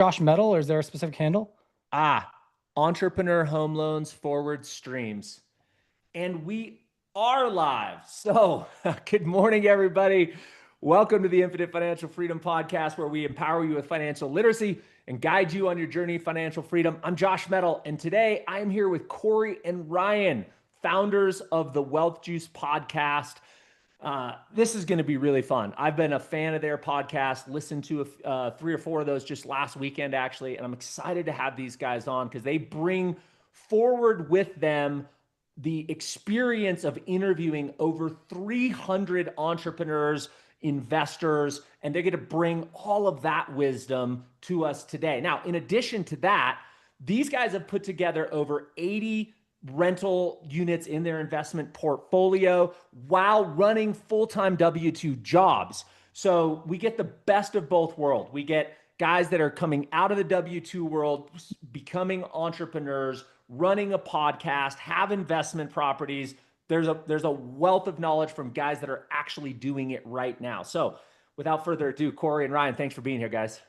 Josh Metal, or is there a specific handle? Ah, Entrepreneur Home Loans Forward Streams. And we are live. So, good morning, everybody. Welcome to the Infinite Financial Freedom Podcast, where we empower you with financial literacy and guide you on your journey of financial freedom. I'm Josh Metal, and today I am here with Cory and Ryan, founders of the Wealth Juice Podcast. This is going to be really fun. I've been a fan of their podcast, listened to three or four of those just last weekend, actually, and I'm excited to have these guys on because they bring forward with them the experience of interviewing over 300 entrepreneurs, investors, and they're going to bring all of that wisdom to us today. Now, in addition to that, these guys have put together over 80 rental units in their investment portfolio while running full-time W-2 jobs. So we get the best of both worlds. We get guys that are coming out of the W-2 world, becoming entrepreneurs, running a podcast, have investment properties. There's a wealth of knowledge from guys that are actually doing it right now. So without further ado, Cory and Ryan, thanks for being here, guys.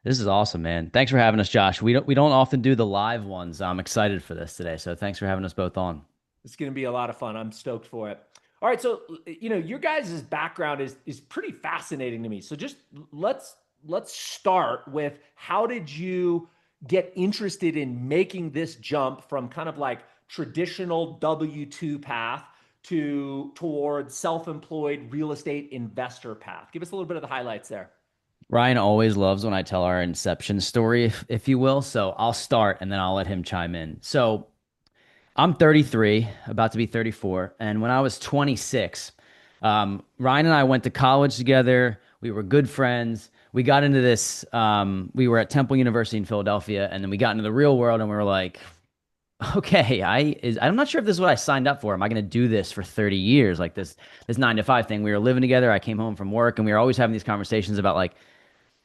This is awesome, man. Thanks for having us, Josh. We don't often do the live ones. I'm excited for this today. So thanks for having us both on. It's going to be a lot of fun. I'm stoked for it. All right, so your guys' background is pretty fascinating to me. So just let's start with, how did you get interested in making this jump from kind of like traditional W-2 path towards self-employed real estate investor path? Give us a little bit of the highlights there. Ryan always loves when I tell our inception story, if you will. So I'll start and then I'll let him chime in. So I'm 33, about to be 34. And when I was 26, Ryan and I went to college together. We were good friends. We got into this. We were at Temple University in Philadelphia, and then we got into the real world, and we were like, okay, I'm not sure if this is what I signed up for. Am I going to do this for 30 years? Like this 9 to 5 thing. We were living together. I came home from work, and we were always having these conversations about like,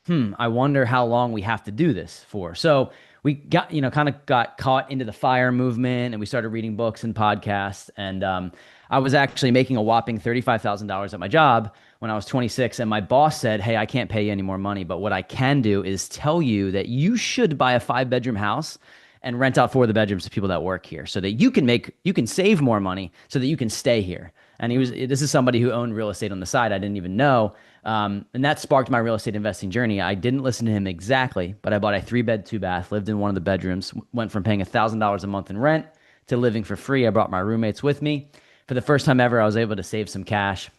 I wonder how long we have to do this for. So we got, kind of got caught into the FIRE movement, and we started reading books and podcasts. And I was actually making a whopping $35,000 at my job when I was 26. And my boss said, "Hey, I can't pay you any more money, but what I can do is tell you that you should buy a 5-bedroom house and rent out 4 of the bedrooms to people that work here, so that you can save more money so that you can stay here." And this is somebody who owned real estate on the side. I didn't even know. And that sparked my real estate investing journey. I didn't listen to him exactly, but I bought a 3-bed, 2-bath, lived in one of the bedrooms, went from paying $1,000 a month in rent to living for free. I brought my roommates with me. For the first time ever, I was able to save some cash.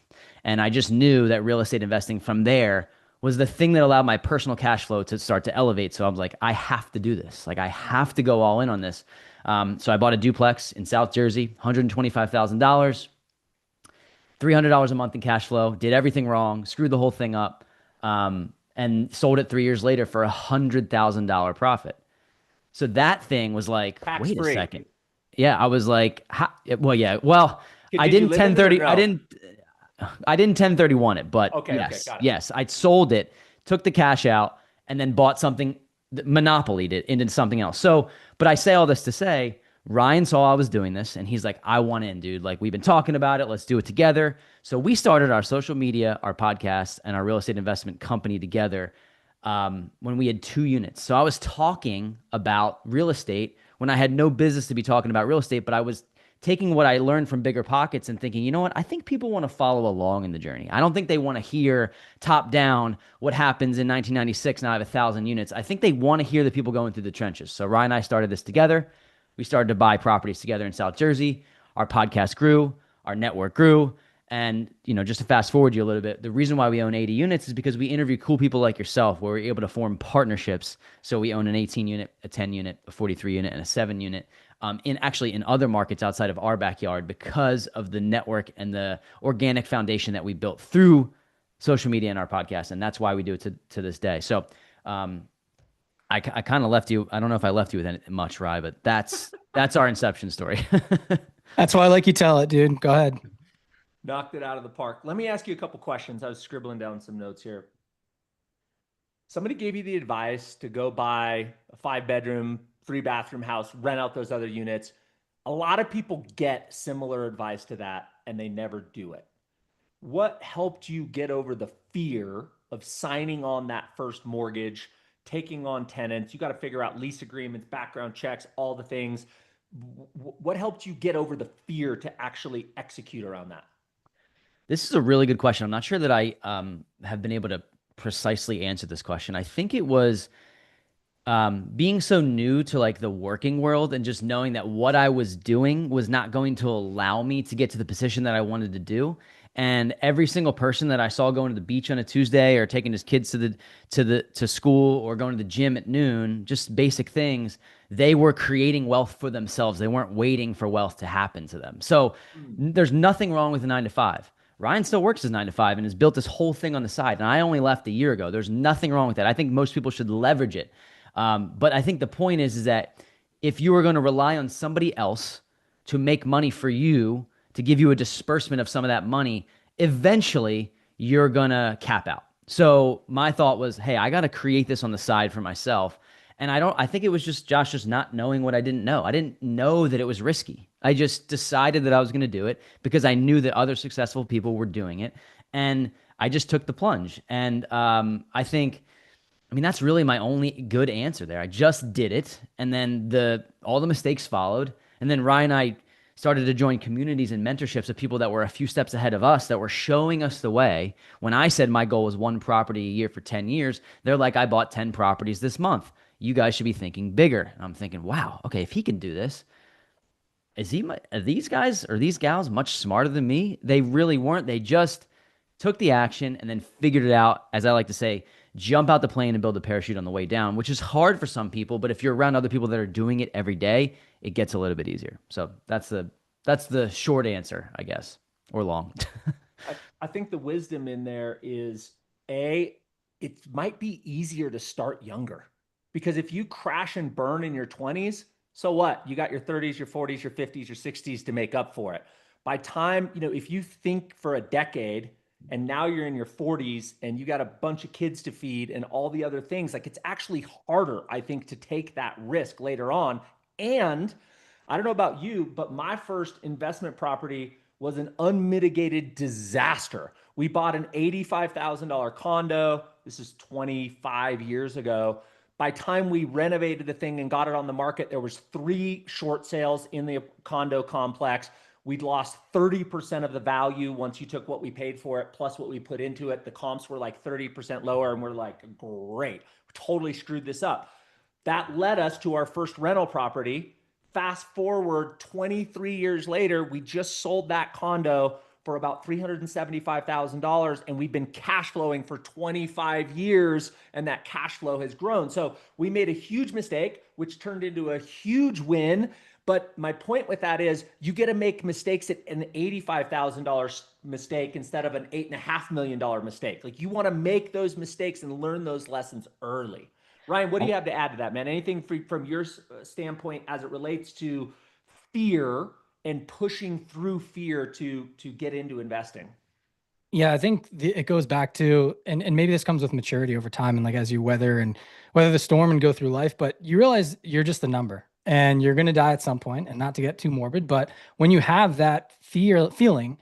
And I just knew that real estate investing from there was the thing that allowed my personal cash flow to start to elevate. So I was like, I have to do this. Like, I have to go all in on this. So I bought a duplex in South Jersey, $125,000. $300 a month in cash flow, did everything wrong, screwed the whole thing up, and sold it 3 years later for $100,000 profit. So that thing was like, Tax wait a free. second. Yeah, I was like, well, yeah, well, I Did you didn't live in it or 1030, no? I didn't 1031 it, but Okay, got it. yes, I sold it, took the cash out, and then bought something, monopolied it into something else. So, but I say all this to say, Ryan saw I was doing this, and he's like, "I want in, dude. Like, we've been talking about it. Let's do it together." So we started our social media, our podcast, and our real estate investment company together when we had 2 units. So I was talking about real estate when I had no business to be talking about real estate, but I was taking what I learned from Bigger Pockets and thinking, you know what? I think people want to follow along in the journey. I don't think they want to hear top down what happens in 1996. Now I have 1,000 units. I think they want to hear the people going through the trenches. So Ryan and I started this together. We started to buy properties together in South Jersey. Our podcast grew, our network grew. And, just to fast forward you a little bit, the reason why we own 80 units is because we interview cool people like yourself, where we're able to form partnerships. So we own an 18 unit, a 10 unit, a 43 unit, and a 7 unit in other markets outside of our backyard, because of the network and the organic foundation that we built through social media and our podcast. And that's why we do it to this day. So, I kind of left you. I don't know if I left you with much, Rye, but that's our inception story. That's why I like you tell it, dude. Go ahead. Knocked it out of the park. Let me ask you a couple questions. I was scribbling down some notes here. Somebody gave you the advice to go buy a 5-bedroom, 3-bathroom house, rent out those other units. A lot of people get similar advice to that and they never do it. What helped you get over the fear of signing on that first mortgage, taking on tenants. You got to figure out lease agreements, background checks, all the things. What helped you get over the fear to actually execute around that? This is a really good question. I'm not sure that I have been able to precisely answer this question. I think it was being so new to like the working world and just knowing that what I was doing was not going to allow me to get to the position that I wanted to do. And every single person that I saw going to the beach on a Tuesday or taking his kids to school or going to the gym at noon, just basic things, they were creating wealth for themselves. They weren't waiting for wealth to happen to them. So there's nothing wrong with a 9 to 5. Ryan still works his 9 to 5 and has built this whole thing on the side. And I only left a year ago. There's nothing wrong with that. I think most people should leverage it. But I think the point is that if you are going to rely on somebody else to make money for you, to give you a disbursement of some of that money, eventually you're going to cap out. So my thought was, hey, I got to create this on the side for myself. And I think it was just Josh just not knowing what I didn't know. I didn't know that it was risky. I just decided that I was going to do it because I knew that other successful people were doing it. And I just took the plunge. And I mean, that's really my only good answer there. I just did it. And then all the mistakes followed. And then Ryan and I started to join communities and mentorships of people that were a few steps ahead of us that were showing us the way. When I said my goal was 1 property a year for 10 years, they're like, I bought 10 properties this month. You guys should be thinking bigger. And I'm thinking, wow, okay, if he can do this, are these guys or these gals much smarter than me? They really weren't. They just took the action and then figured it out, as I like to say, jump out the plane and build a parachute on the way down, which is hard for some people, but if you're around other people that are doing it every day, it gets a little bit easier. So that's the short answer, I guess, or long. I think the wisdom in there is it might be easier to start younger, because if you crash and burn in your 20s, so what? You got your 30s, your 40s, your 50s, your 60s to make up for it. By time, if you think for a decade and now you're in your 40s and you got a bunch of kids to feed and all the other things, like it's actually harder, I think, to take that risk later on. And I don't know about you, but my first investment property was an unmitigated disaster. We bought an $85,000 condo. This is 25 years ago. By time we renovated the thing and got it on the market, there was 3 short sales in the condo complex. We'd lost 30% of the value once you took what we paid for it, plus what we put into it. The comps were like 30% lower, and we're like, great, we totally screwed this up. That led us to our first rental property. Fast forward 23 years later, we just sold that condo for about $375,000, and we've been cash flowing for 25 years, and that cash flow has grown. So we made a huge mistake, which turned into a huge win. But my point with that is you get to make mistakes at an $85,000 mistake instead of an $8.5 million mistake. Like, you want to make those mistakes and learn those lessons early. Ryan, what do you have to add to that, man? Anything from your standpoint as it relates to fear and pushing through fear to get into investing? Yeah, I think it goes back to, and maybe this comes with maturity over time, and like as you weather the storm and go through life, but you realize you're just a number and you're going to die at some point. And not to get too morbid, but when you have that feeling,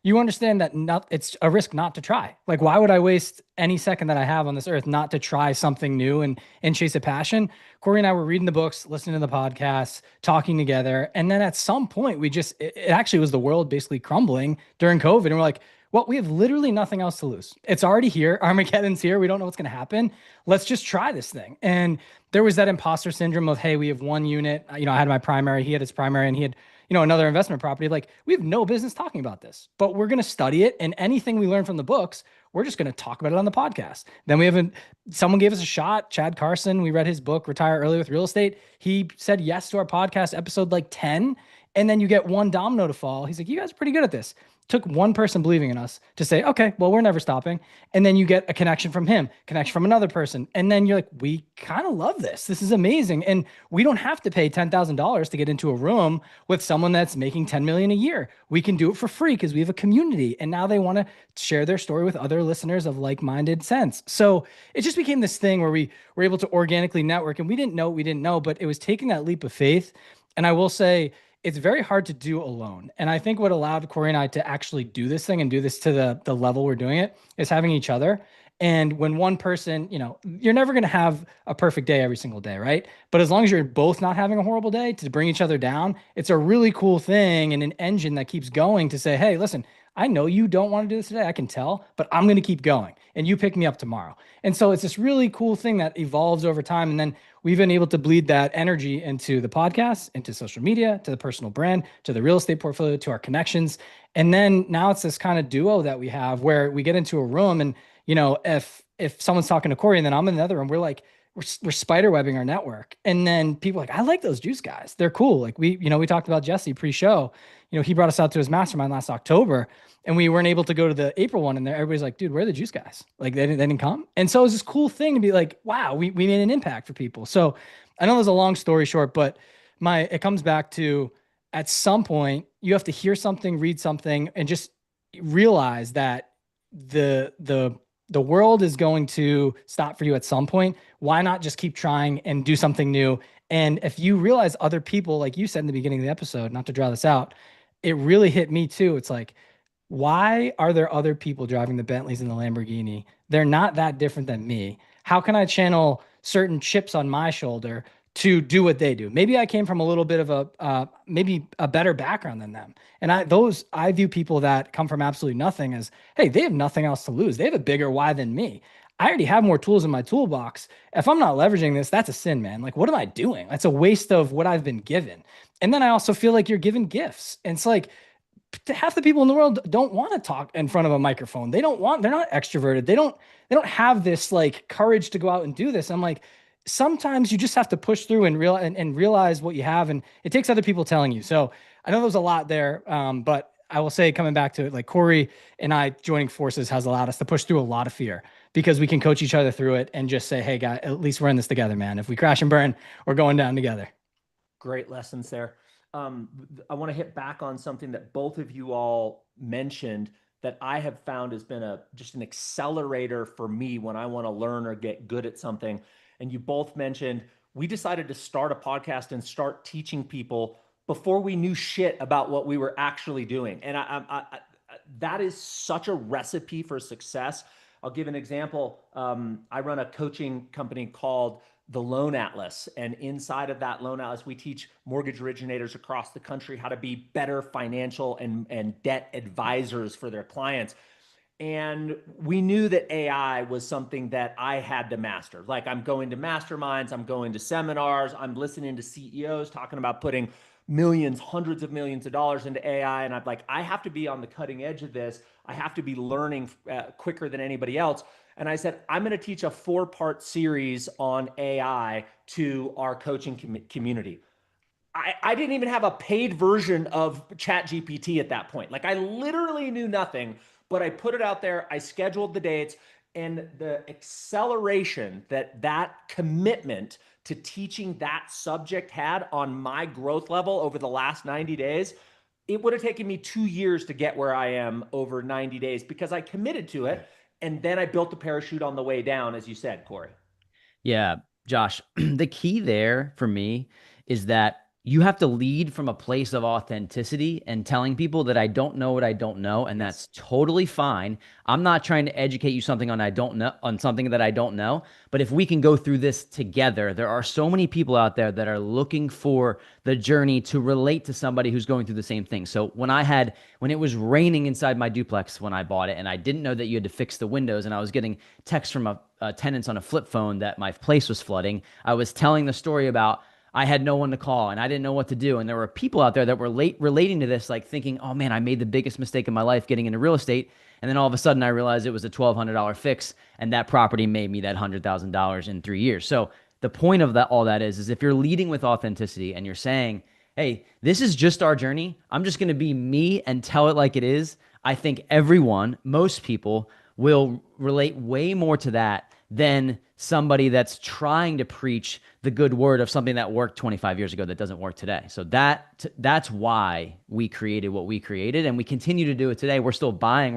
you understand that it's a risk not to try. Like, why would I waste any second that I have on this earth not to try something new and chase a passion? Cory and I were reading the books, listening to the podcasts, talking together. And then at some point it actually was the world basically crumbling during COVID. And we're like, well, we have literally nothing else to lose. It's already here. Armageddon's here. We don't know what's going to happen. Let's just try this thing. And there was that imposter syndrome of, hey, we have one unit. I had my primary, he had his primary, and he had, another investment property. Like, we have no business talking about this, but we're going to study it. And anything we learn from the books, we're just going to talk about it on the podcast. Then someone gave us a shot, Chad Carson. We read his book, Retire Early with Real Estate. He said yes to our podcast episode like 10. And then you get one domino to fall. He's like, you guys are pretty good at this. Took one person believing in us to say, okay, well, we're never stopping. And then you get a connection from him, connection from another person. And then you're like, we kind of love this. This is amazing. And we don't have to pay $10,000 to get into a room with someone that's making 10 million a year. We can do it for free because we have a community. And now they want to share their story with other listeners of like-minded sense. So it just became this thing where we were able to organically network, and we didn't know what we didn't know, but it was taking that leap of faith. And I will say, it's very hard to do alone. And I think what allowed Cory and I to actually do this thing and do this to the level we're doing it is having each other. And when one person, you're never going to have a perfect day every single day, right? But as long as you're both not having a horrible day to bring each other down, it's a really cool thing and an engine that keeps going to say, hey, listen, I know you don't want to do this today. I can tell, but I'm going to keep going and you pick me up tomorrow. And so it's this really cool thing that evolves over time. And then we've been able to bleed that energy into the podcast, into social media, to the personal brand, to the real estate portfolio, to our connections. And then now it's this kind of duo that we have where we get into a room and if someone's talking to Cory and then I'm in the other room, we're spider webbing our network. And then people are like, I like those juice guys. They're cool. Like we talked about Jesse pre-show, he brought us out to his mastermind last October and we weren't able to go to the April one. And everybody's like, dude, where are the juice guys? Like they didn't come. And so it was this cool thing to be like, wow, we made an impact for people. So I know there's a long story short, but it comes back to at some point you have to hear something, read something, and just realize that the world is going to stop for you at some point. Why not just keep trying and do something new? And if you realize other people, like you said in the beginning of the episode, not to draw this out, it really hit me too. It's like, why are there other people driving the Bentleys and the Lamborghini? They're not that different than me. How can I channel certain chips on my shoulder to do what they do? Maybe I came from a little bit of maybe a better background than them. And I view people that come from absolutely nothing as, hey, they have nothing else to lose. They have a bigger why than me. I already have more tools in my toolbox. If I'm not leveraging this, that's a sin, man. Like, what am I doing? That's a waste of what I've been given. And then I also feel like you're given gifts. And it's like, half the people in the world don't want to talk in front of a microphone. They're not extroverted. They don't have this like courage to go out and do this. I'm like, sometimes you just have to push through and realize what you have. And it takes other people telling you. So I know there's a lot there. But I will say, coming back to it, like Cory and I joining forces has allowed us to push through a lot of fear because we can coach each other through it and just say, hey guy, at least we're in this together, man. If we crash and burn, we're going down together. Great lessons there. I want to hit back on something that both of you all mentioned that I have found has been just an accelerator for me when I want to learn or get good at something. And you both mentioned we decided to start a podcast and start teaching people before we knew shit about what we were actually doing. And that is such a recipe for success. I'll give an example. I run a coaching company called the Loan Atlas. And inside of that Loan Atlas, we teach mortgage originators across the country how to be better financial and debt advisors for their clients. And we knew that AI was something that I had to master. Like, I'm going to masterminds, I'm going to seminars, I'm listening to CEOs talking about putting millions, hundreds of millions of dollars into AI. And I'm like, I have to be on the cutting edge of this. I have to be learning quicker than anybody else. And I said, I'm going to teach a 4-part series on AI to our coaching community. I didn't even have a paid version of ChatGPT at that point. Like, I literally knew nothing, but I put it out there. I scheduled the dates, and the acceleration that commitment to teaching that subject had on my growth level over the last 90 days, it would have taken me 2 years to get where I am over 90 days because I committed to it. And then I built the parachute on the way down, as you said, Cory. Yeah, Josh, the key there for me is that you have to lead from a place of authenticity and telling people that I don't know what I don't know, and that's totally fine. I'm not trying to educate you something on something that I don't know, but if we can go through this together, there are so many people out there that are looking for the journey to relate to somebody who's going through the same thing. So when it was raining inside my duplex when I bought it, and I didn't know that you had to fix the windows, and I was getting texts from tenants on a flip phone that my place was flooding, I was telling the story about I had no one to call and I didn't know what to do. And there were people out there that were relating to this, like thinking, oh man, I made the biggest mistake of my life getting into real estate. And then all of a sudden I realized it was a $1,200 fix and that property made me that $100,000 in 3 years. So the point of all that is if you're leading with authenticity and you're saying, hey, this is just our journey. I'm just going to be me and tell it like it is. I think most people will relate way more to that than somebody that's trying to preach the good word of something that worked 25 years ago that doesn't work today. So that's why we created what we created, and we continue to do it today. We're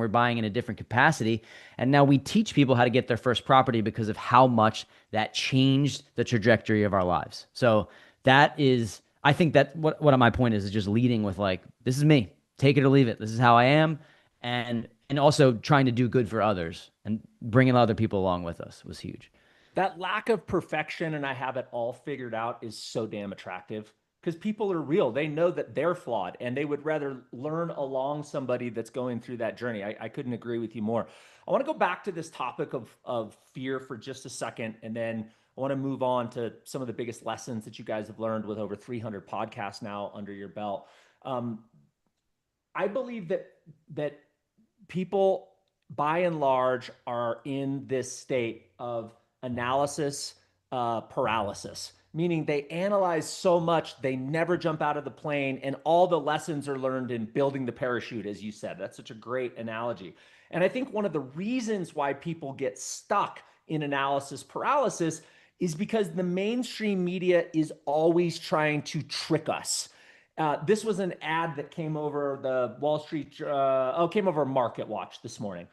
buying in a different capacity, and now we teach people how to get their first property because of how much that changed the trajectory of our lives. So I think that what my point is just leading with like, this is me, take it or leave it. This is how I am. And and also trying to do good for others and bringing other people along with us was huge. That lack of perfection and I have it all figured out is so damn attractive because people are real. They know that they're flawed and they would rather learn along somebody that's going through that journey. I couldn't agree with you more. I want to go back to this topic of fear for just a second. And then I want to move on to some of the biggest lessons that you guys have learned with over 300 podcasts now under your belt. I believe that people by and large are in this state of analysis paralysis, meaning they analyze so much they never jump out of the plane, and all the lessons are learned in building the parachute, as you said. That's such a great analogy. And I think one of the reasons why people get stuck in analysis paralysis is because the mainstream media is always trying to trick us. This was an ad that came over the Wall Street, came over Market Watch this morning.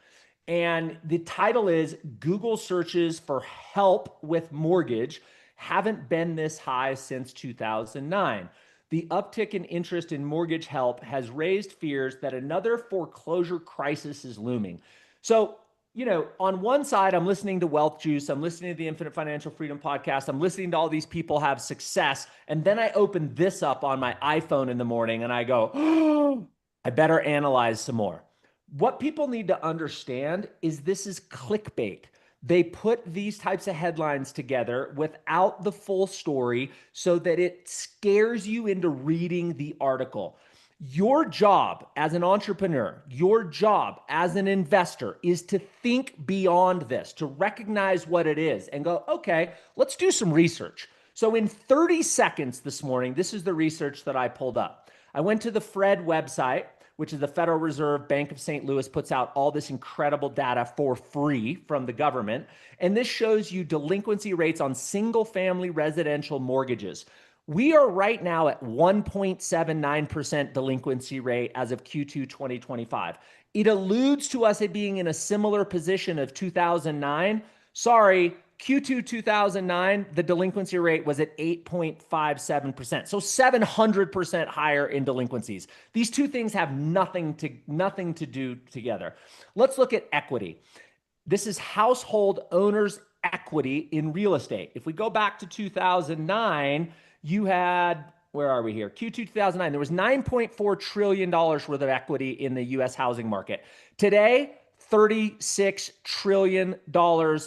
And the title is Google searches for help with mortgage haven't been this high since 2009. The uptick in interest in mortgage help has raised fears that another foreclosure crisis is looming. So, on one side, I'm listening to Wealth Juice. I'm listening to the Infinite Financial Freedom podcast. I'm listening to all these people have success. And then I open this up on my iPhone in the morning and I go, oh, I better analyze some more. What people need to understand is this is clickbait. They put these types of headlines together without the full story so that it scares you into reading the article. Your job as an entrepreneur, your job as an investor is to think beyond this, to recognize what it is and go, okay, let's do some research. So in 30 seconds this morning, this is the research that I pulled up. I went to the Fred website, which is the Federal Reserve Bank of St. Louis, puts out all this incredible data for free from the government. And this shows you delinquency rates on single-family residential mortgages. We are right now at 1.79% delinquency rate as of Q2 2025. It alludes to us being in a similar position of 2009. Sorry, Q2 2009, the delinquency rate was at 8.57%. So 700% higher in delinquencies. These two things have nothing to do together. Let's look at equity. This is household owners' equity in real estate. If we go back to 2009, you had, where are we here? Q2 2009, there was $9.4 trillion worth of equity in the US housing market. Today, $36 trillion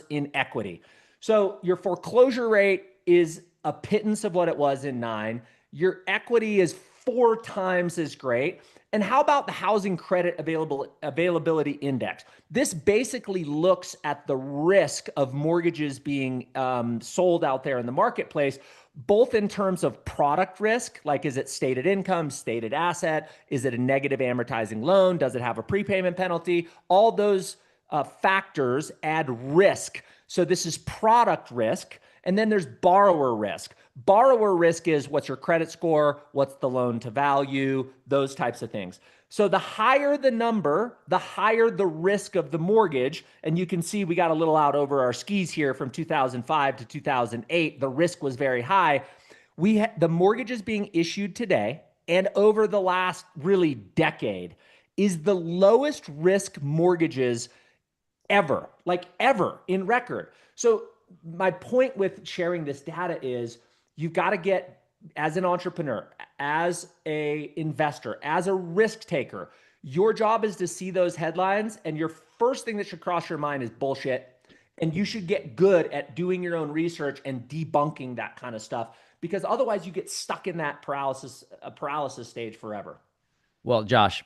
in equity. So your foreclosure rate is a pittance of what it was in 9. Your equity is 4 times as great. And how about the housing credit availability index? This basically looks at the risk of mortgages being sold out there in the marketplace, both in terms of product risk, like is it stated income, stated asset? Is it a negative amortizing loan? Does it have a prepayment penalty? All those factors add risk. So this is product risk. And then there's borrower risk. Borrower risk is what's your credit score, what's the loan to value, those types of things. So the higher the number, the higher the risk of the mortgage. And you can see we got a little out over our skis here from 2005 to 2008. The risk was very high. The mortgages being issued today and over the last really decade is the lowest risk mortgages ever, like ever in record. So my point with sharing this data is you've got to get, as an entrepreneur, as a investor, as a risk taker, your job is to see those headlines and your first thing that should cross your mind is bullshit. And you should get good at doing your own research and debunking that kind of stuff, because otherwise you get stuck in that paralysis stage forever. Well, Josh,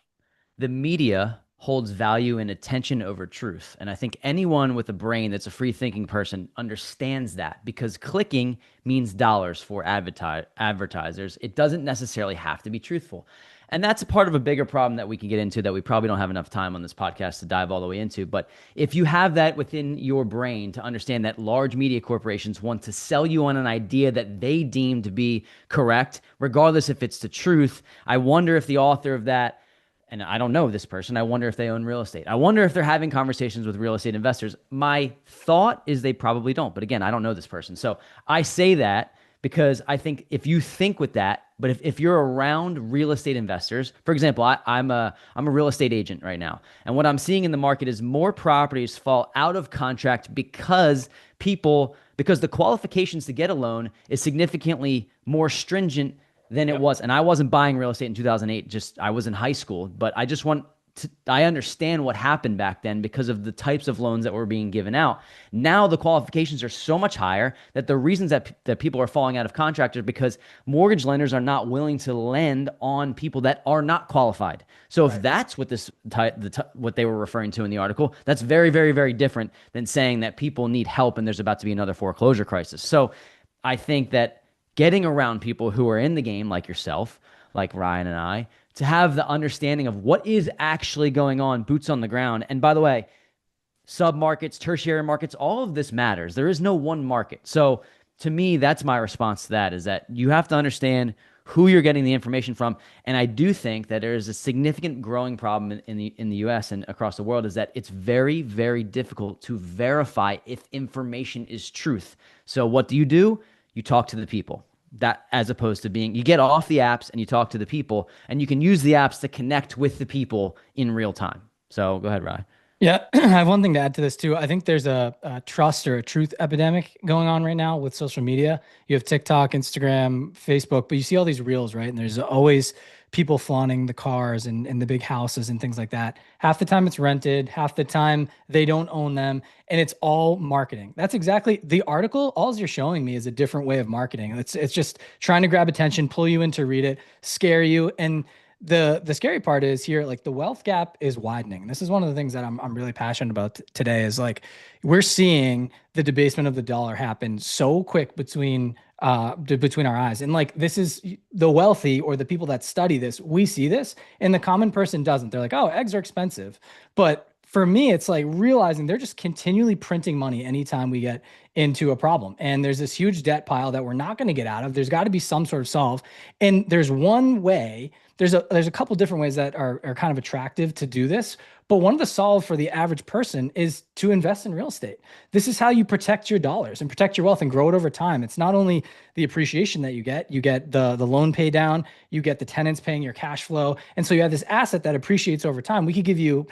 the media holds value in attention over truth. And I think anyone with a brain that's a free thinking person understands that, because clicking means dollars for advertisers. It doesn't necessarily have to be truthful. And that's a part of a bigger problem that we can get into that we probably don't have enough time on this podcast to dive all the way into. But if you have that within your brain to understand that large media corporations want to sell you on an idea that they deem to be correct, regardless if it's the truth, I wonder if the author of that, and I don't know this person, I wonder if they own real estate. I wonder if they're having conversations with real estate investors. My thought is they probably don't. But again, I don't know this person. So I say that because I think if you think with that, But if you're around real estate investors, for example, I'm a real estate agent right now. And what I'm seeing in the market is more properties fall out of contract because the qualifications to get a loan is significantly more stringent than it Yep. was. And I wasn't buying real estate in 2008, just I was in high school, but I understand what happened back then because of the types of loans that were being given out. Now the qualifications are so much higher that the reasons that people are falling out of contract are because mortgage lenders are not willing to lend on people that are not qualified. So if Right. that's what what they were referring to in the article, that's very, very, very different than saying that people need help and there's about to be another foreclosure crisis. So I think that getting around people who are in the game like yourself, like Ryan and I, to have the understanding of what is actually going on, boots on the ground. And by the way, sub markets, tertiary markets, all of this matters. There is no one market. So to me, that's my response to that, is that you have to understand who you're getting the information from. And I do think that there is a significant growing problem in the US and across the world, is that it's very, very difficult to verify if information is truth. So what do? You talk to the people, that as opposed to you get off the apps and you talk to the people, and you can use the apps to connect with the people in real time. So go ahead, Rye. Yeah, I have one thing to add to this too. I think there's a trust or a truth epidemic going on right now with social media. You have TikTok, Instagram, Facebook, but you see all these reels, right? And there's always people flaunting the cars and the big houses and things like that. Half the time it's rented, half the time they don't own them, and it's all marketing. That's exactly the article. All you're showing me is a different way of marketing. It's just trying to grab attention, pull you in to read it, scare you, and the scary part is here, like the wealth gap is widening. This is one of the things that I'm really passionate about today, is like we're seeing the debasement of the dollar happen so quick between our eyes. And like this is the wealthy or the people that study this, we see this, and the common person doesn't. They're like, oh, eggs are expensive. But for me, it's like realizing they're just continually printing money anytime we get into a problem. And there's this huge debt pile that we're not going to get out of. There's got to be some sort of solve. And there's one way, there's a couple different ways that are kind of attractive to do this. But one of the solve for the average person is to invest in real estate. This is how you protect your dollars and protect your wealth and grow it over time. It's not only the appreciation that you get the loan pay down, you get the tenants paying your cash flow. And so you have this asset that appreciates over time. We could give you,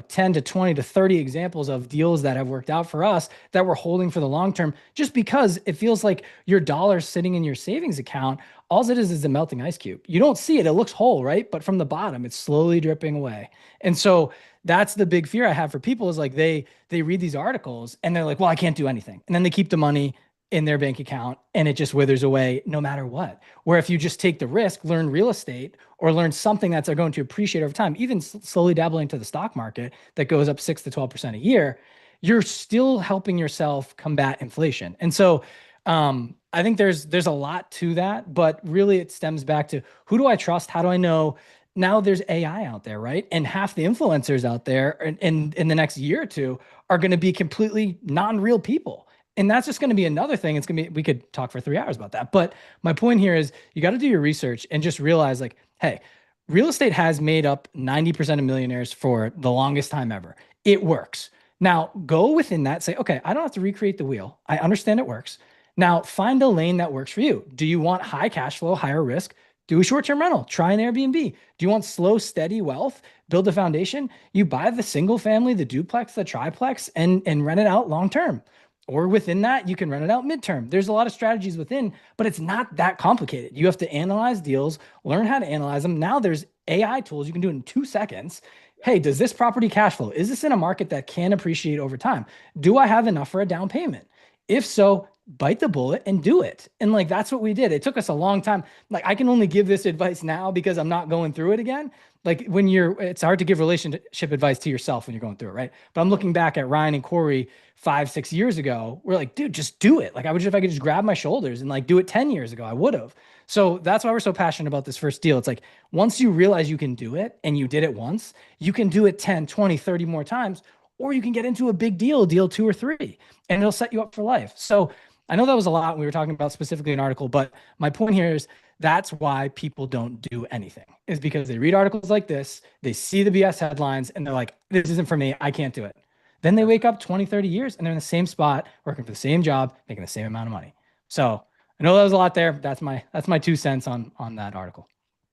10 to 20 to 30 examples of deals that have worked out for us that we're holding for the long term, just because it feels like your dollar's sitting in your savings account. All it is a melting ice cube. You don't see it. It looks whole, right? But from the bottom, it's slowly dripping away. And so that's the big fear I have for people, is like they read these articles and they're like, well, I can't do anything. And then they keep the money in their bank account and it just withers away no matter what. Where if you just take the risk, learn real estate or learn something that's going to appreciate over time, even slowly dabbling into the stock market that goes up 6 to 12% a year, you're still helping yourself combat inflation. And so I think there's a lot to that, but really it stems back to, who do I trust? How do I know? Now there's AI out there, right? And half the influencers out there in the next year or two are going to be completely non-real people. And that's just going to be another thing. It's going to be, we could talk for 3 hours about that. But my point here is you got to do your research and just realize like, hey, real estate has made up 90% of millionaires for the longest time ever. It works. Now go within that, say, okay, I don't have to recreate the wheel. I understand it works. Now find a lane that works for you. Do you want high cash flow, higher risk? Do a short-term rental, try an Airbnb. Do you want slow, steady wealth? Build a foundation. You buy the single family, the duplex, the triplex, and rent it out long-term. Or within that, you can rent it out midterm. There's a lot of strategies within, but it's not that complicated. You have to analyze deals, learn how to analyze them. Now there's AI tools you can do in 2 seconds. Hey, does this property cash flow? Is this in a market that can appreciate over time? Do I have enough for a down payment? If so, bite the bullet and do it. And like, that's what we did. It took us a long time. Like, I can only give this advice now because I'm not going through it again. Like it's hard to give relationship advice to yourself when you're going through it, right? But I'm looking back at Ryan and Cory 5-6 years ago. We're like, dude, just do it. Like if I could just grab my shoulders and like do it 10 years ago, I would have. So that's why we're so passionate about this first deal. It's like, once you realize you can do it and you did it once, you can do it 10, 20, 30 more times, or you can get into a big deal 2 or 3, and it'll set you up for life. So I know that was a lot. We were talking about specifically an article, but my point here is that's why people don't do anything, is because they read articles like this, they see the BS headlines, and they're like, this isn't for me. I can't do it. Then they wake up 20, 30 years and they're in the same spot, working for the same job, making the same amount of money. So I know that was a lot there. That's my 2 cents on that article.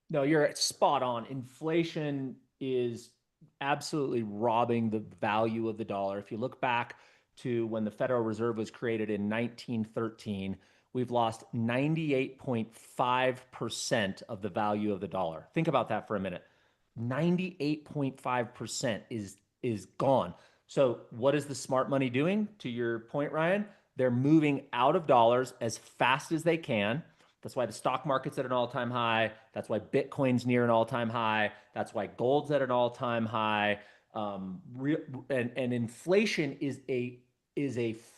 No, you're spot on. Inflation is absolutely robbing the value of the dollar. If you look back to when the Federal Reserve was created in 1913, we've lost 98.5% of the value of the dollar. Think about that for a minute. 98.5% is gone. So what is the smart money doing? To your point, Ryan, they're moving out of dollars as fast as they can. That's why the stock market's at an all-time high. That's why Bitcoin's near an all-time high. That's why gold's at an all-time high. And inflation is a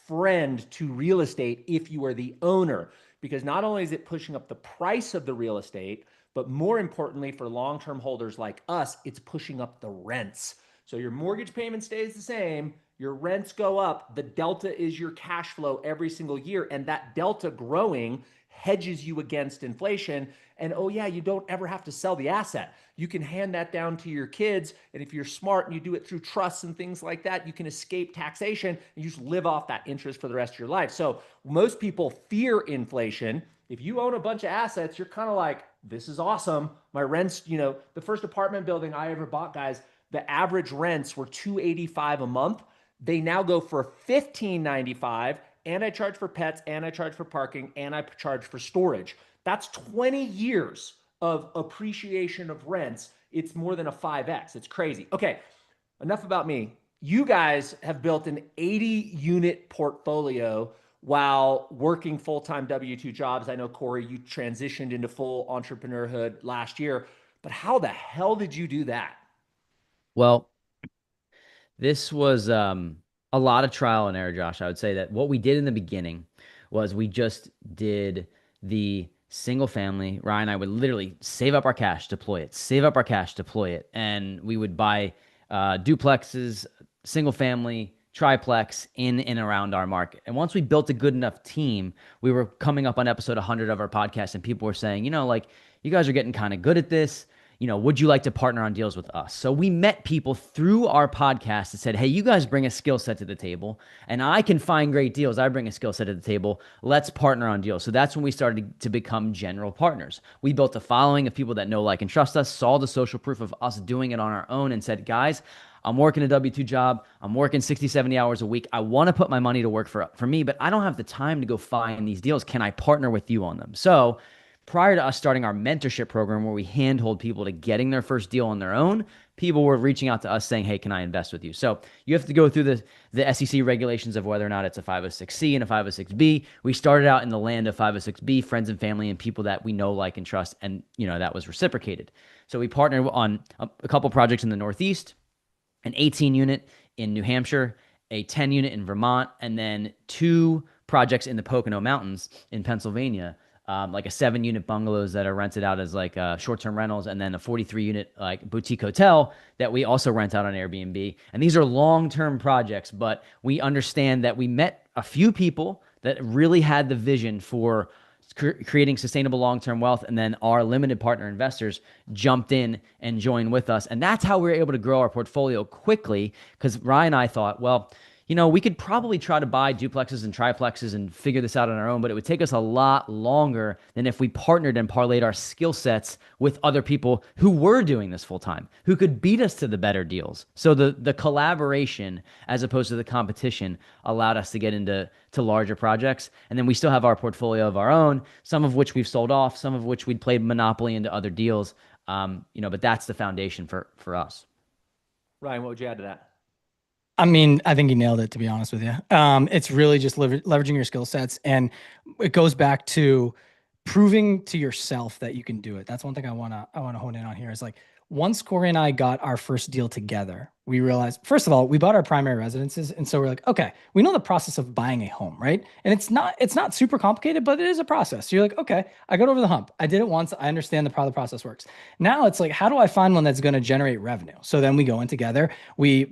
friend to real estate if you are the owner, because not only is it pushing up the price of the real estate, but more importantly for long-term holders like us, it's pushing up the rents. So your mortgage payment stays the same, your rents go up, the delta is your cash flow every single year, and that delta growing hedges you against inflation. And oh yeah, you don't ever have to sell the asset. You can hand that down to your kids. And if you're smart and you do it through trusts and things like that, you can escape taxation and you just live off that interest for the rest of your life. So most people fear inflation. If you own a bunch of assets, you're kind of like, this is awesome. My rents, the first apartment building I ever bought, guys, the average rents were $285 a month. They now go for $1,595. And I charge for pets, and I charge for parking, and I charge for storage. That's 20 years of appreciation of rents. It's more than a 5X. It's crazy. Okay, enough about me. You guys have built an 80-unit portfolio while working full-time W-2 jobs. I know, Cory, you transitioned into full entrepreneurhood last year, but how the hell did you do that? Well, this was a lot of trial and error, Josh. I would say that what we did in the beginning was we just did the single family. Ryan and I would literally save up our cash, deploy it, save up our cash, deploy it. And we would buy duplexes, single family, triplex in and around our market. And once we built a good enough team, we were coming up on episode 100 of our podcast, and people were saying, like, you guys are getting kind of good at this. Would you like to partner on deals with us? So we met people through our podcast and said, hey, you guys bring a skill set to the table, and I can find great deals. I bring a skill set to the table. Let's partner on deals. So that's when we started to become general partners. We built a following of people that know, like, and trust us, saw the social proof of us doing it on our own, and said, guys, I'm working a W-2 job. I'm working 60, 70 hours a week. I want to put my money to work for me, but I don't have the time to go find these deals. Can I partner with you on them? So prior to us starting our mentorship program, where we handhold people to getting their first deal on their own, people were reaching out to us saying, hey, can I invest with you? So you have to go through the SEC regulations of whether or not it's a 506C and a 506B. We started out in the land of 506B, friends and family and people that we know, like, and trust. And, that was reciprocated. So we partnered on a couple projects in the Northeast, an 18 unit in New Hampshire, a 10 unit in Vermont, and then 2 projects in the Pocono Mountains in Pennsylvania. Like a 7-unit bungalows that are rented out as like short-term rentals, and then a 43-unit like boutique hotel that we also rent out on Airbnb. And these are long-term projects, but we understand that we met a few people that really had the vision for creating sustainable long-term wealth, and then our limited partner investors jumped in and joined with us. And that's how we were able to grow our portfolio quickly, because Ryan and I thought, well, we could probably try to buy duplexes and triplexes and figure this out on our own, but it would take us a lot longer than if we partnered and parlayed our skill sets with other people who were doing this full time, who could beat us to the better deals. So the collaboration, as opposed to the competition, allowed us to get into larger projects. And then we still have our portfolio of our own, some of which we've sold off, some of which we'd played monopoly into other deals. But that's the foundation for us. Ryan, what would you add to that? I mean, I think you nailed it, to be honest with you. It's really just leveraging your skill sets. And it goes back to proving to yourself that you can do it. That's one thing I want to hone in on here, is like, once Cory and I got our first deal together, we realized, first of all, we bought our primary residences. And so we're like, okay, we know the process of buying a home, right? And it's not super complicated, but it is a process. So you're like, okay, I got over the hump. I did it once. I understand how the process works. Now it's like, how do I find one that's going to generate revenue? So then we go in together. We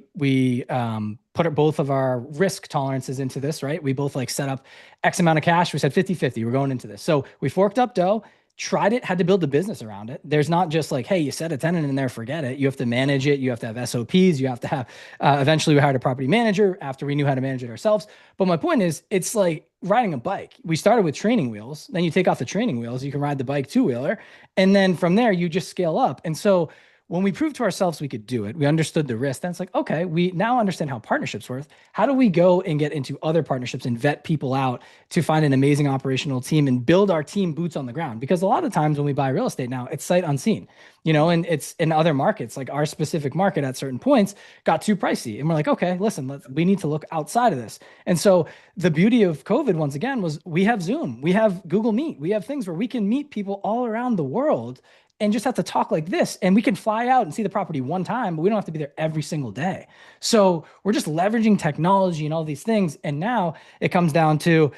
put both of our risk tolerances into this, right? We both like set up X amount of cash. We said 50-50, we're going into this. So we forked up dough, tried it, had to build a business around it. There's not just like, hey, you set a tenant in there, forget it. You have to manage it. You have to have SOPs. You have to have, eventually we hired a property manager after we knew how to manage it ourselves. But my point is, it's like riding a bike. We started with training wheels. Then you take off the training wheels, you can ride the bike two-wheeler. And then from there, you just scale up. And so when we proved to ourselves we could do it, we understood the risk. Then it's like, okay, we now understand how partnerships work. How do we go and get into other partnerships and vet people out to find an amazing operational team and build our team boots on the ground? Because a lot of times when we buy real estate now, it's sight unseen, and it's in other markets, like our specific market at certain points got too pricey. And we're like, okay, listen, we need to look outside of this. And so the beauty of COVID, once again, was we have Zoom, we have Google Meet, we have things where we can meet people all around the world and just have to talk like this. And we can fly out and see the property one time, but we don't have to be there every single day. So we're just leveraging technology and all these things. And now it comes down to,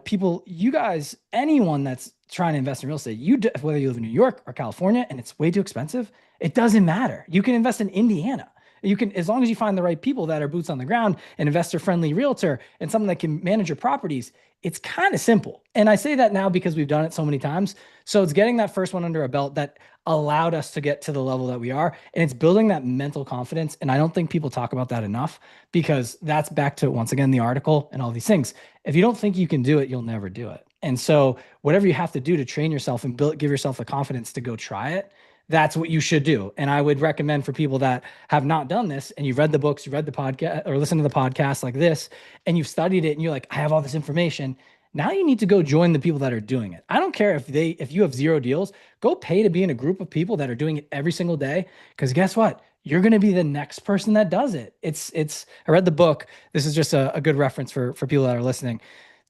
people, you guys, anyone that's trying to invest in real estate, whether you live in New York or California and it's way too expensive, it doesn't matter. You can invest in Indiana. You can, as long as you find the right people that are boots on the ground, an investor-friendly realtor, and someone that can manage your properties. It's kind of simple. And I say that now because we've done it so many times. So it's getting that first one under a belt that allowed us to get to the level that we are. And it's building that mental confidence. And I don't think people talk about that enough, because that's back to, once again, the article and all these things. If you don't think you can do it, you'll never do it. And so whatever you have to do to train yourself and give yourself the confidence to go try it, that's what you should do. And I would recommend for people that have not done this, and you've read the books, you read the podcast or listened to the podcast like this, and you've studied it and you're like, I have all this information. Now you need to go join the people that are doing it. I don't care if you have 0 deals, go pay to be in a group of people that are doing it every single day. Because guess what? You're going to be the next person that does it. I read the book. This is just a good reference for people that are listening.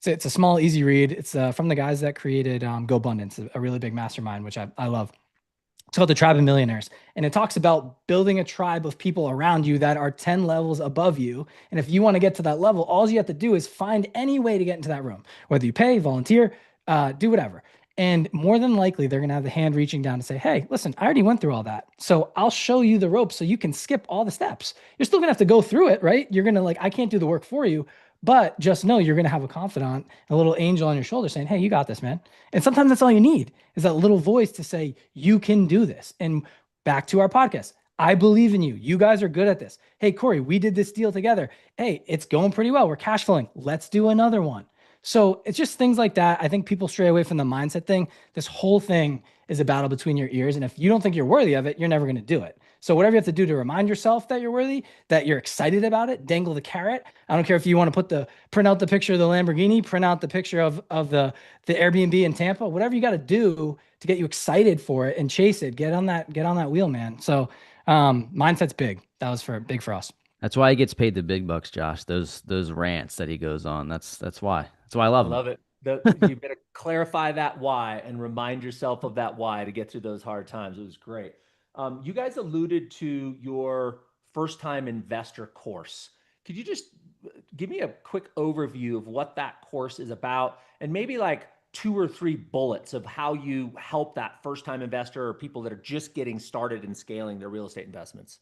It's a small, easy read. It's from the guys that created GoBundance, a really big mastermind, which I love. It's called The Tribe of Millionaires. And it talks about building a tribe of people around you that are 10 levels above you. And if you want to get to that level, all you have to do is find any way to get into that room, whether you pay, volunteer, do whatever. And more than likely, they're going to have the hand reaching down to say, hey, listen, I already went through all that. So I'll show you the ropes so you can skip all the steps. You're still going to have to go through it, right? You're going to I can't do the work for you. But just know you're going to have a confidant, a little angel on your shoulder saying, hey, you got this, man. And sometimes that's all you need, is that little voice to say, you can do this. And back to our podcast, I believe in you. You guys are good at this. Hey, Cory, we did this deal together. Hey, it's going pretty well. We're cash flowing. Let's do another one. So it's just things like that. I think people stray away from the mindset thing. This whole thing is a battle between your ears. And if you don't think you're worthy of it, you're never going to do it. So whatever you have to do to remind yourself that you're worthy, that you're excited about it, dangle the carrot. I don't care if you want to print out the picture of the Lamborghini, print out the picture of the Airbnb in Tampa, whatever you got to do to get you excited for it and chase it. Get on that wheel, man. So mindset's big. That was big for us. That's why he gets paid the big bucks, Josh. Those rants that he goes on. That's why. That's why I love him. Love it. You better clarify that why and remind yourself of that why to get through those hard times. It was great. You guys alluded to your first-time investor course. Could you just give me a quick overview of what that course is about, and maybe like 2 or 3 bullets of how you help that first-time investor or people that are just getting started in scaling their real estate investments?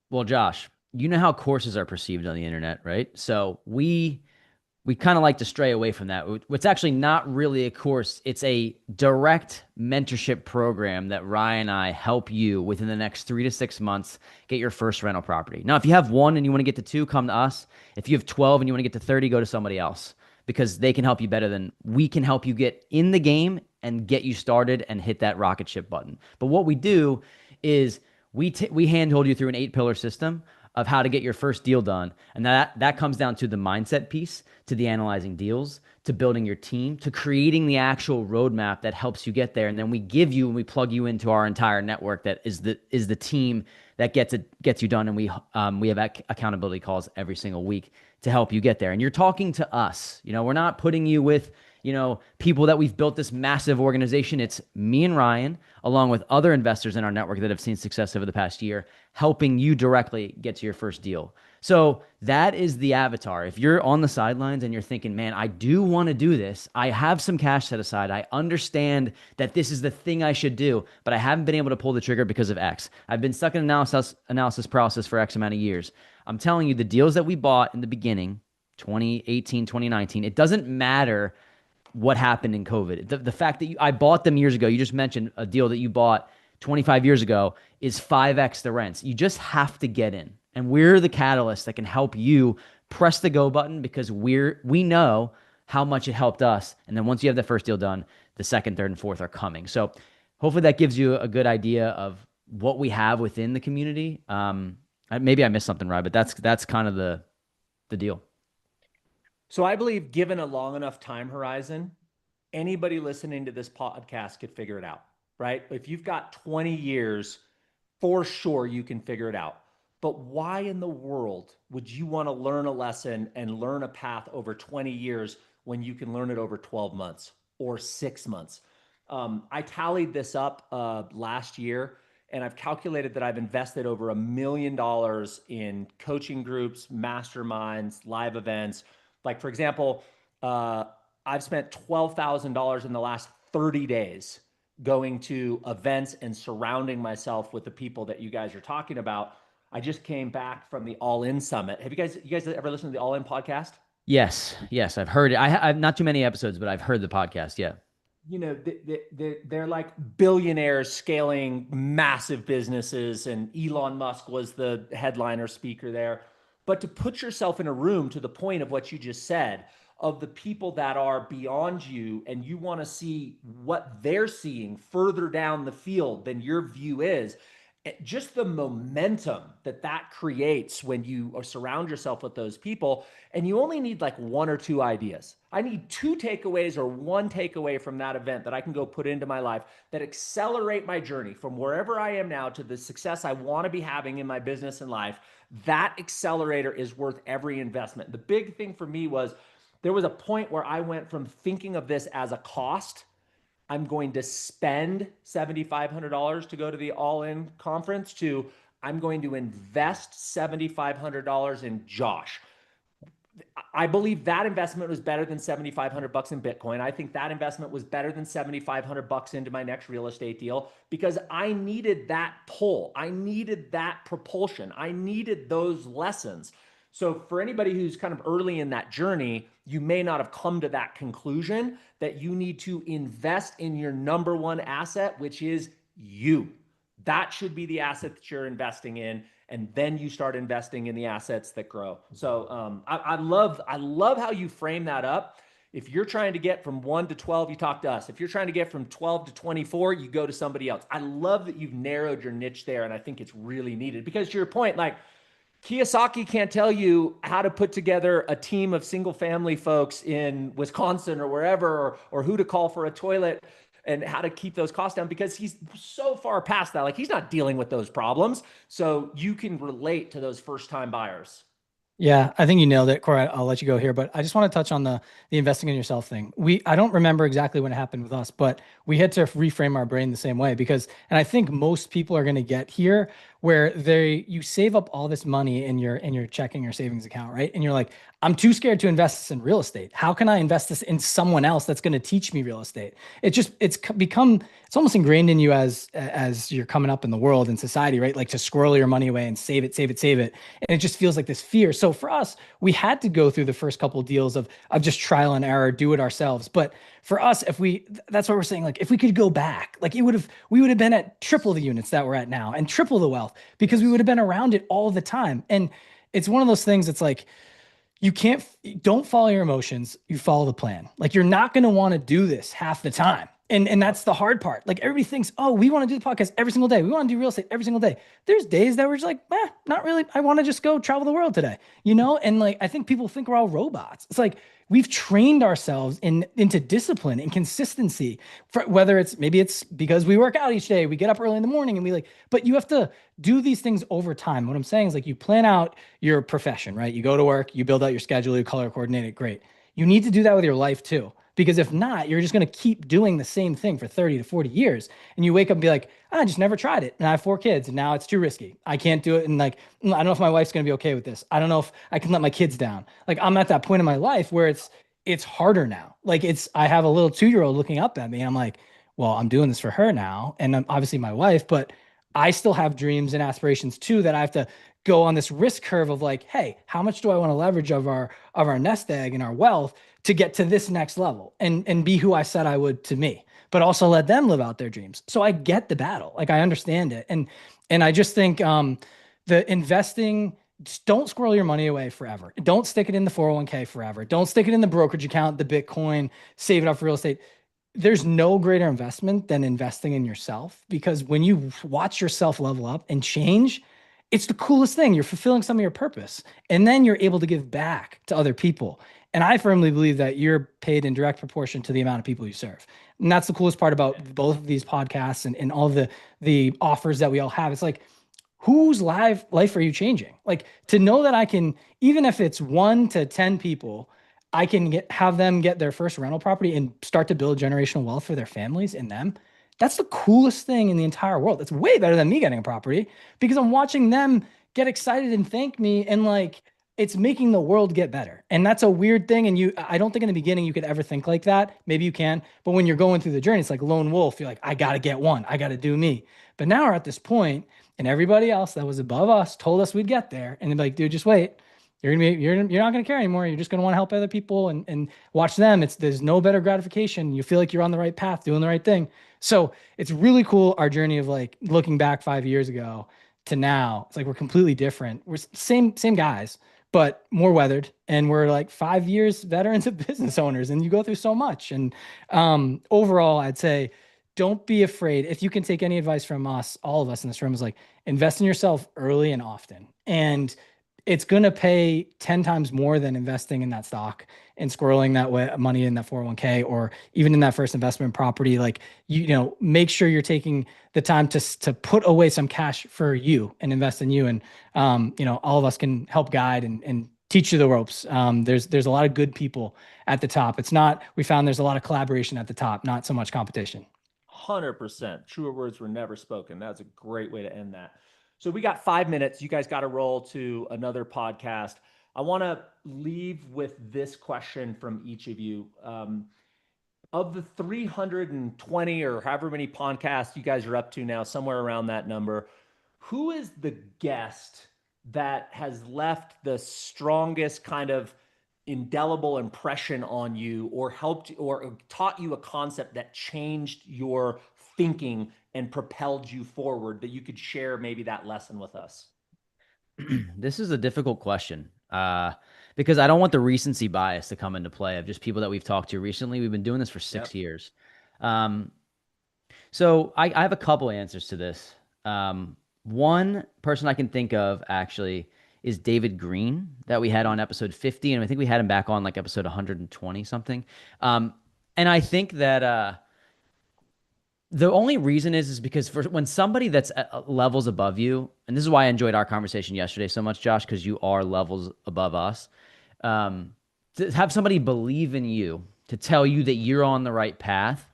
Well, Josh, you know how courses are perceived on the internet, right? So we kind of like to stray away from that. It's actually not really a course. It's a direct mentorship program that Ryan and I help you within the next 3 to 6 months get your first rental property. Now, if you have 1 and you want to get to 2, come to us. If you have 12 and you want to get to 30, go to somebody else, because they can help you better than we can help you get in the game and get you started and hit that rocket ship button. But what we do is we handhold you through an 8-pillar system of how to get your first deal done. And that comes down to the mindset piece, to the analyzing deals, to building your team, to creating the actual roadmap that helps you get there. And then we give you and we plug you into our entire network that is the team that gets you done. And we have accountability calls every single week to help you get there. And you're talking to us. We're not putting you with people that we've built this massive organization. It's me and Ryan, along with other investors in our network that have seen success over the past year, helping you directly get to your first deal. So that is the avatar. If you're on the sidelines and you're thinking, man, I do want to do this. I have some cash set aside. I understand that this is the thing I should do, but I haven't been able to pull the trigger because of X. I've been stuck in analysis process for X amount of years. I'm telling you, the deals that we bought in the beginning, 2018, 2019, it doesn't matter what happened in COVID. The fact that I bought them years ago, you just mentioned a deal that you bought 25 years ago is 5x the rents. You just have to get in. And we're the catalyst that can help you press the go button because we know how much it helped us. And then once you have the first deal done, the second, third, and fourth are coming. So hopefully that gives you a good idea of what we have within the community. Maybe I missed something, right? But that's kind of the deal. So I believe given a long enough time horizon, anybody listening to this podcast could figure it out, right? If you've got 20 years, for sure you can figure it out. But why in the world would you want to learn a lesson and learn a path over 20 years when you can learn it over 12 months or 6 months? I tallied this up last year, and I've calculated that I've invested over $1 million in coaching groups, masterminds, live events. Like, for example, I've spent $12,000 in the last 30 days going to events and surrounding myself with the people that you guys are talking about. I just came back from the All In Summit. Have you guys ever listened to the All In podcast? Yes, I've heard it. I've not too many episodes, but I've heard the podcast. Yeah. You know, they're like billionaires scaling massive businesses, and Elon Musk was the headliner speaker there. But to put yourself in a room, to the point of what you just said, of the people that are beyond you, and you want to see what they're seeing further down the field than your view is, just the momentum that creates when you surround yourself with those people. And you only need like one or two ideas. I need two takeaways or one takeaway from that event that I can go put into my life that accelerate my journey from wherever I am now to the success I want to be having in my business and life. That accelerator is worth every investment. The big thing for me was there was a point where I went from thinking of this as a cost. I'm going to spend $7,500 to go to the All In conference, to I'm going to invest $7,500 in Josh. I believe that investment was better than $7,500 in Bitcoin. I think that investment was better than $7,500 into my next real estate deal, because I needed that pull. I needed that propulsion. I needed those lessons. So for anybody who's kind of early in that journey, you may not have come to that conclusion that you need to invest in your number one asset, which is you. That should be the asset that you're investing in. And then you start investing in the assets that grow. So I love how you frame that up. If you're trying to get from 1 to 12, you talk to us. If you're trying to get from 12 to 24, you go to somebody else. I love that you've narrowed your niche there. And I think it's really needed, because to your point, like, Kiyosaki can't tell you how to put together a team of single family folks in Wisconsin or wherever, or who to call for a toilet and how to keep those costs down, because he's so far past that. Like, he's not dealing with those problems. So you can relate to those first time buyers. Yeah, I think you nailed it, Cory. I'll let you go here, but I just want to touch on the investing in yourself thing. I don't remember exactly when it happened with us, but we had to reframe our brain the same way, because, and I think most people are going to get here where you save up all this money in your checking or savings account, right? And you're like, I'm too scared to invest this in real estate. How can I invest this in someone else that's going to teach me real estate? It's almost ingrained in you as you're coming up in the world and society, right? Like to squirrel your money away and save it. And it just feels like this fear. So for us, we had to go through the first couple of deals of just trial and error, do it ourselves. But for us, that's what we're saying. Like, if we could go back, like we would have been at triple the units that we're at now and triple the wealth, because we would have been around it all the time. And it's one of those things that's like, don't follow your emotions. You follow the plan. Like, you're not going to want to do this half the time. And that's the hard part. Like, everybody thinks, oh, we want to do the podcast every single day. We want to do real estate every single day. There's days that we're just like, not really. I want to just go travel the world today, And like, I think people think we're all robots. It's like, we've trained ourselves into discipline and consistency, for whether maybe it's because we work out each day, we get up early in the morning and but you have to do these things over time. What I'm saying is, like, you plan out your profession, right? You go to work, you build out your schedule, you color coordinate it. Great. You need to do that with your life too. Because if not, you're just going to keep doing the same thing for 30 to 40 years. And you wake up and be like, I just never tried it. And I have 4 kids and now it's too risky. I can't do it. And like, I don't know if my wife's going to be okay with this. I don't know if I can let my kids down. Like, I'm at that point in my life where it's harder now. Like, I have a little 2-year-old looking up at me. And I'm like, well, I'm doing this for her now. And I'm obviously my wife, but I still have dreams and aspirations too, that I have to go on this risk curve of like, hey, how much do I want to leverage of our nest egg and our wealth to get to this next level and be who I said I would to me, but also let them live out their dreams. So I get the battle. Like I understand it. And I just think the investing, just don't squirrel your money away forever. Don't stick it in the 401k forever. Don't stick it in the brokerage account, the Bitcoin, save it up for real estate. There's no greater investment than investing in yourself, because when you watch yourself level up and change, it's the coolest thing. You're fulfilling some of your purpose, and then you're able to give back to other people. And I firmly believe that you're paid in direct proportion to the amount of people you serve. And that's the coolest part about both of these podcasts and all the offers that we all have. It's like, whose life are you changing? Like, to know that I can, even if it's 1 to 10 people, I can have them get their first rental property and start to build generational wealth for their families and them. That's the coolest thing in the entire world. It's way better than me getting a property, because I'm watching them get excited and thank me, and like, it's making the world get better. And that's a weird thing. And I don't think in the beginning you could ever think like that. Maybe you can, but when you're going through the journey, it's like lone wolf. You're like, I got to get one. I got to do me. But now we're at this point, and everybody else that was above us told us we'd get there. And they're like, dude, just wait. You're not gonna care anymore. You're just gonna want to help other people and watch them. There's no better gratification. You feel like you're on the right path, doing the right thing. So it's really cool, our journey of like looking back 5 years ago to now. It's like we're completely different. We're same guys, but more weathered, and we're like 5 years veterans of business owners. And you go through so much. And overall, I'd say, don't be afraid. If you can take any advice from us, all of us in this room, is like, invest in yourself early and often. And it's going to pay 10 times more than investing in that stock and squirreling that way money in that 401k, or even in that first investment property. Like, make sure you're taking the time to put away some cash for you and invest in you. And, all of us can help guide and teach you the ropes. There's a lot of good people at the top. We found there's a lot of collaboration at the top, not so much competition. 100%. Truer words were never spoken. That's a great way to end that. So we got 5 minutes. You guys got to roll to another podcast. I want to leave with this question from each of you. Of the 320 or however many podcasts you guys are up to now, somewhere around that number, who is the guest that has left the strongest kind of indelible impression on you, or helped or taught you a concept that changed your thinking and propelled you forward, that you could share maybe that lesson with us? This is a difficult question because I don't want the recency bias to come into play of just people that we've talked to recently. We've been doing this for 6 years. So I have a couple answers to this. One person I can think of actually is David Green, that we had on episode 50. And I think we had him back on like episode 120 something. And I think that the only reason is because when somebody that's at levels above you, and this is why I enjoyed our conversation yesterday so much, Josh, because you are levels above us, to have somebody believe in you, to tell you that you're on the right path,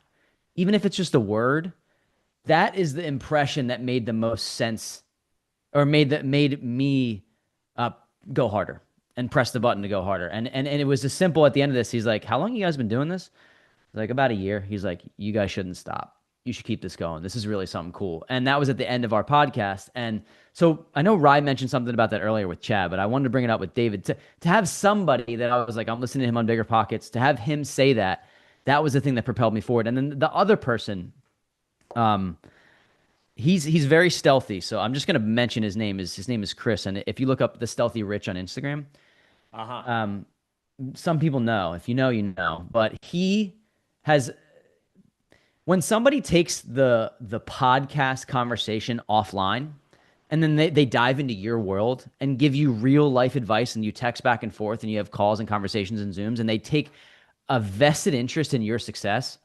even if it's just a word, that is the impression that made the most sense, or made me go harder and press the button to go harder. And it was as simple at the end of this. He's like, how long you guys been doing this? Like, about a year. He's like, you guys shouldn't stop. You should keep this going. This is really something cool. And that was at the end of our podcast. And so I know Rye mentioned something about that earlier with Chad, but I wanted to bring it up with David to have somebody that I was like, I'm listening to him on Bigger Pockets, to have him say that was the thing that propelled me forward. And then the other person, he's very stealthy. So I'm just going to mention his name. His name is Chris. And if you look up the Stealthy Rich on Instagram, some people know. If you know, you know. But he has, when somebody takes the podcast conversation offline and then they dive into your world and give you real life advice, and you text back and forth and you have calls and conversations and Zooms, and they take a vested interest in your success,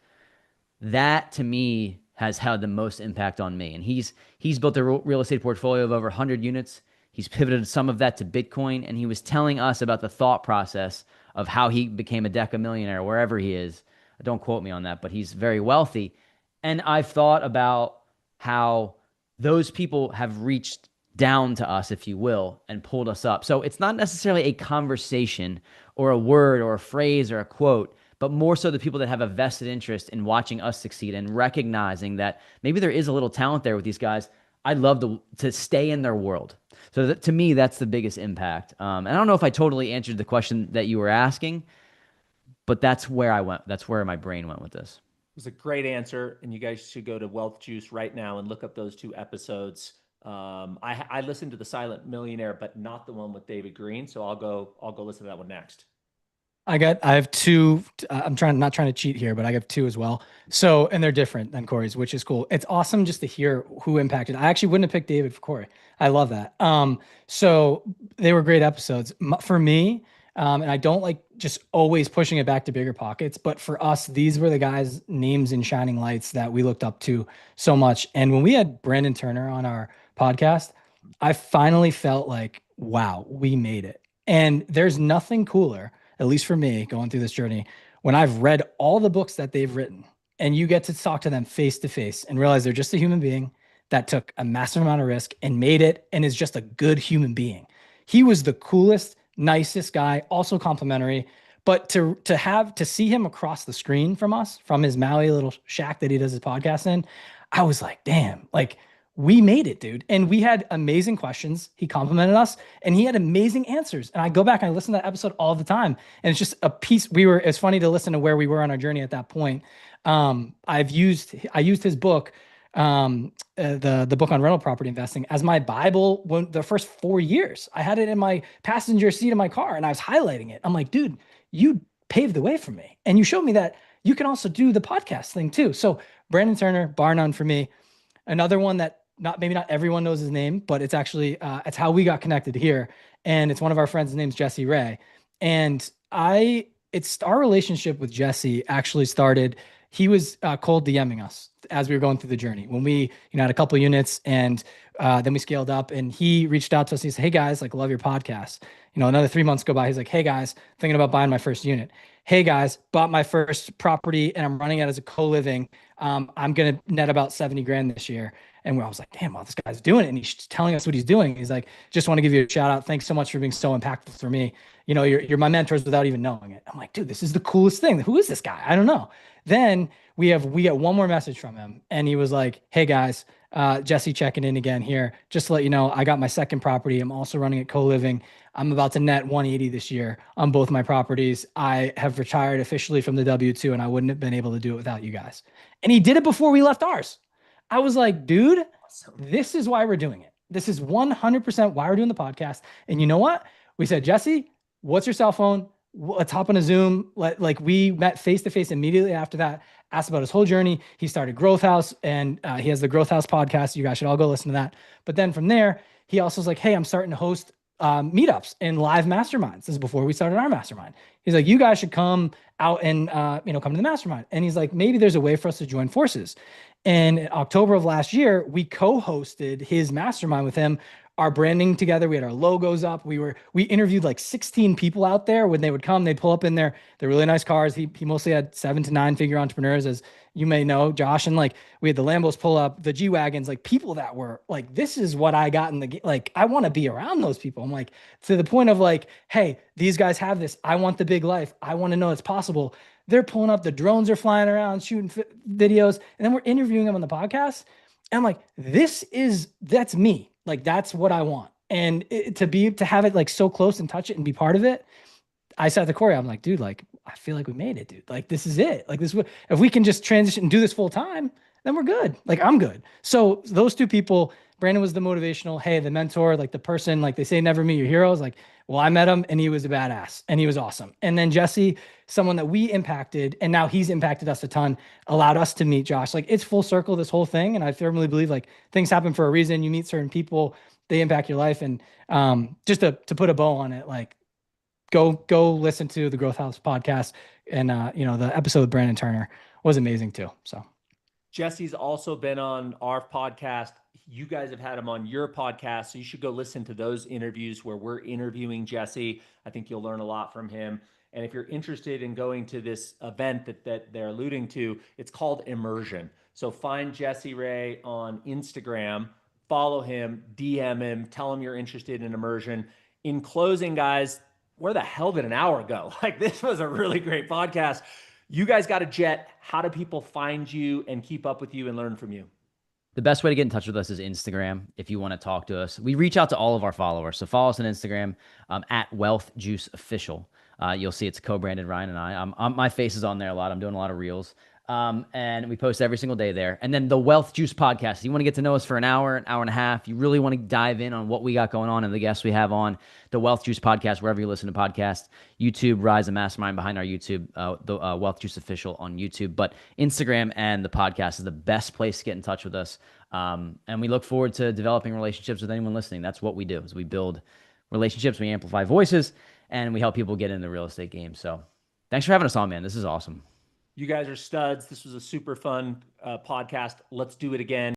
that to me has had the most impact on me. And he's built a real estate portfolio of over 100 units. He's pivoted some of that to Bitcoin, and he was telling us about the thought process of how he became a deca millionaire wherever he is. Don't quote me on that, but he's very wealthy. And I've thought about how those people have reached down to us, if you will, and pulled us up. So it's not necessarily a conversation or a word or a phrase or a quote, but more so the people that have a vested interest in watching us succeed and recognizing that maybe there is a little talent there with these guys. I'd love to stay in their world. So to me, that's the biggest impact. And I don't know if I totally answered the question that you were asking, but that's where I went. That's where my brain went with this. It was a great answer, and you guys should go to Wealth Juice right now and look up those 2 episodes. I listened to the Silent Millionaire, but not the one with David Green. So I'll go listen to that one next. I have two. I'm not trying to cheat here, but I have two as well. So, and they're different than Corey's, which is cool. It's awesome just to hear who impacted. I actually wouldn't have picked David for Corey. I love that. So they were great episodes for me. And I don't like just always pushing it back to bigger pockets, but for us, these were the guys' names in shining lights that we looked up to so much. And when we had Brandon Turner on our podcast, I finally felt like, wow, we made it. And there's nothing cooler, at least for me, going through this journey, when I've read all the books that they've written and you get to talk to them face to face and realize they're just a human being that took a massive amount of risk and made it and is just a good human being. He was the coolest, nicest guy, also complimentary. But to see him across the screen from us, from his Maui little shack that he does his podcast in, I was like, damn, like we made it, dude. And we had amazing questions. He complimented us and he had amazing answers. And I go back and I listen to that episode all the time. And it's just a piece. It's funny to listen to where we were on our journey at that point. I used his book, the book on rental property investing as my Bible when the first 4 years. I had it in my passenger seat of my car and I was highlighting it. I'm like, dude, you paved the way for me. And you showed me that you can also do the podcast thing too. So Brandon Turner, bar none for me. Another one that maybe not everyone knows his name, but it's actually, it's how we got connected here. And it's one of our friends. His name's Jesse Ray. And it's our relationship with Jesse actually started. He was cold DMing us as we were going through the journey when we, had a couple units and then we scaled up and he reached out to us. He said, "Hey guys, like love your podcast." Another 3 months go by. He's like, "Hey guys, thinking about buying my first unit. Hey guys, bought my first property and I'm running it as a co-living. I'm going to net about 70 grand this year." And I was like, damn, well, this guy's doing it. And he's telling us what he's doing. He's like, "Just want to give you a shout out. Thanks so much for being so impactful for me. You're my mentors without even knowing it." I'm like, dude, this is the coolest thing. Who is this guy? I don't know. Then we get one more message from him. And he was like, "Hey guys, Jesse checking in again here. Just to let you know, I got my second property. I'm also running it co-living. I'm about to net 180 this year on both my properties. I have retired officially from the W-2 and I wouldn't have been able to do it without you guys." And he did it before we left ours. I was like, dude, this is why we're doing it. This is 100% why we're doing the podcast. And you know what? We said, "Jesse, what's your cell phone? Let's hop on a Zoom." We met face to face immediately after that, asked about his whole journey. He started Growth House and he has the Growth House podcast. You guys should all go listen to that. But then from there, he also was like, "Hey, I'm starting to host meetups and live masterminds." This is before we started our mastermind. He's like, "You guys should come out and, come to the mastermind." And he's like, "Maybe there's a way for us to join forces." And in October of last year, we co-hosted his mastermind with him, our branding together. We had our logos up. We interviewed like 16 people out there. When they would come, they'd pull up in their really nice cars. He mostly had 7 to 9 figure entrepreneurs, as you may know, Josh. And we had the Lambos pull up, the G-Wagons, people that were like, this is what I got in the, I want to be around those people. I'm like, to the point of hey, these guys have this. I want the big life. I want to know it's possible. They're pulling up, the drones are flying around, shooting videos. And then we're interviewing them on the podcast. And I'm like, that's me. That's what I want. And to have it so close and touch it and be part of it. I said to Cory, I'm like, dude, I feel like we made it, dude. This is it. If we can just transition and do this full time, then we're good. I'm good. So those two people, Brandon was the motivational, hey, the mentor, the person, they say, never meet your heroes. Well, I met him and he was a badass and he was awesome. And then Jesse, someone that we impacted, and now he's impacted us a ton, allowed us to meet Josh. It's full circle, this whole thing. And I firmly believe things happen for a reason. You meet certain people, they impact your life. And just to put a bow on it, go listen to the Growth House podcast. And, the episode with Brandon Turner was amazing too. So Jesse's also been on our podcast. You guys have had him on your podcast. So you should go listen to those interviews where we're interviewing Jesse. I think you'll learn a lot from him. And if you're interested in going to this event that they're alluding to, it's called Immersion. So find Jesse Ray on Instagram, follow him, DM him, tell him you're interested in Immersion. In closing, guys, where the hell did an hour go? This was a really great podcast. You guys got a jet. How do people find you and keep up with you and learn from you? The best way to get in touch with us is Instagram if you want to talk to us. We reach out to all of our followers. So follow us on Instagram at Wealth Juice Official. You'll see it's co-branded Ryan and I. My face is on there a lot. I'm doing a lot of reels. And we post every single day there. And then the Wealth Juice podcast. You want to get to know us for an hour and a half. You really want to dive in on what we got going on and the guests we have on the Wealth Juice podcast, wherever you listen to podcasts, YouTube, Rise and Mastermind behind our YouTube, the Wealth Juice Official on YouTube. But Instagram and the podcast is the best place to get in touch with us. And we look forward to developing relationships with anyone listening. That's what we do is we build relationships, we amplify voices, and we help people get in the real estate game. So thanks for having us on, man. This is awesome. You guys are studs. This was a super fun podcast. Let's do it again.